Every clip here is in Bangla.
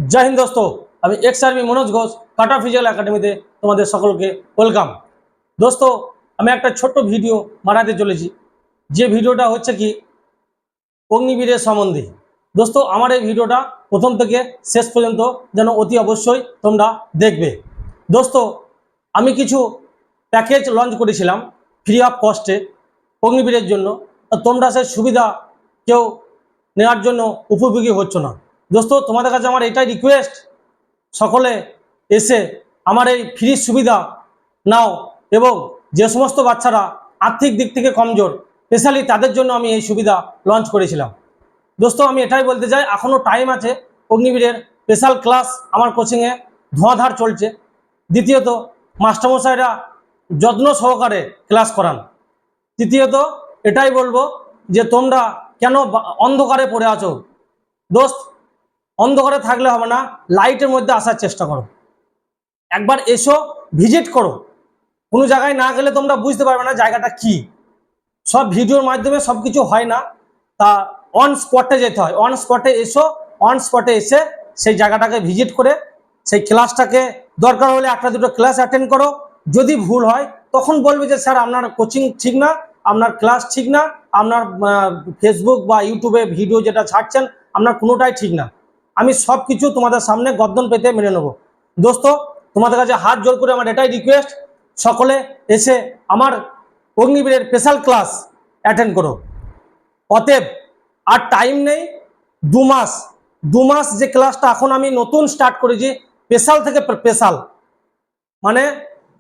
जय हिंद दोस्तों। আমি এক্স আর্মি মনোজ ঘোষ কাটা ফিজিক্যাল একাডেমিতে তোমাদের সকলকে ওয়েলকাম। दोस्तों আমি একটা ছোট্ট ভিডিও বানাতে চলেছি, যে ভিডিওটা হচ্ছে কি অগ্নিবীরের সম্বন্ধে। दोस्तों আমার এই ভিডিওটা প্রথম থেকে শেষ পর্যন্ত যেন অতি অবশ্যই তোমরা দেখবে। दोस्तों আমি কিছু প্যাকেজ লঞ্চ করেছিলাম ফ্রি অফ কস্টে অগ্নিবীরের জন্য, তোমরা সেই সুবিধা কেউ নেওয়ার জন্য উপযোগী হচ্ছ না। दोस्तों তোমাদের কাছে আমার এটাই রিকোয়েস্ট, সকলে এসে আমার এই ফ্রি সুবিধা নাও, এবং যে সমস্ত বাচ্চারা আর্থিক দিক থেকে কমজোর স্পেশালি তাদের জন্য আমি এই সুবিধা লঞ্চ করেছিলাম। दोस्तों আমি এটাই বলতে চাই, এখনও টাইম আছে। অগ্নিবীরের স্পেশাল ক্লাস আমার কোচিংয়ে ধোঁয়াধার চলছে। দ্বিতীয়ত মাস্টারমশাইরা যত্ন সহকারে ক্লাস করান। তৃতীয়ত এটাই বলবো যে তোমরা কেন অন্ধকারে পড়ে আছো। দোস্ত অন্ধকারে থাকলে হবে না, লাইটের মধ্যে আসার চেষ্টা করো, একবার এসো, ভিজিট করো। কোনো জায়গায় না গেলে তোমরা বুঝতে পারবে না জায়গাটা কি। সব ভিডিওর মাধ্যমে সব কিছু হয় না, তা অন স্পটে যেতে হয়। অন স্পটে এসো, অন স্পটে এসে সেই জায়গাটাকে ভিজিট করে সেই ক্লাসটাকে দরকার হলে একটা দুটো ক্লাস অ্যাটেন্ড করো। যদি ভুল হয় তখন বলবে যে স্যার আপনার কোচিং ঠিক না, আপনার ক্লাস ঠিক না, আপনার ফেসবুক বা ইউটিউবে ভিডিও যেটা ছাড়ছেন আপনার কোনোটাই ঠিক না। আমি সব কিছু তোমাদের সামনে গর্দন পেতে মেনে নেব। দোস্ত তোমাদের কাছে হাত জোর করে আমার এটাই রিকোয়েস্ট, সকলে এসে আমার অগ্নিবীরের স্পেশাল ক্লাস অ্যাটেন্ড করো। অতএব আর টাইম নেই, 2 মাস যে ক্লাসটা এখন আমি নতুন স্টার্ট করেছি, স্পেশাল থেকে স্পেশাল, মানে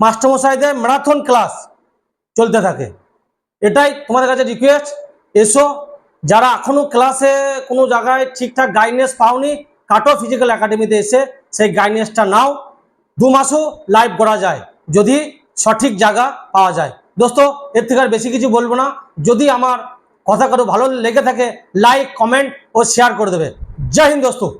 মাস্টারমশাইদের ম্যারাথন ক্লাস চলতে থাকে। এটাই তোমাদের কাছে রিকোয়েস্ট, এসো। যারা এখনো ক্লাসে কোনো জায়গায় ঠিকঠাক গাইডেন্স পাওনি, কাটো ফিজিক্যাল একাডেমিতে এসে সেই গাইডেন্সটা নাও। 2 মাসও লাইভ করা যায় যদি সঠিক জায়গা পাওয়া যায়। দোস্ত এর থেকে আর বেশি কিছু বলবো না। যদি আমার কথা কারো ভালো লেগে থাকে লাইক, কমেন্ট ও শেয়ার করে দেবে। জয় হিন্দ दोस्तों।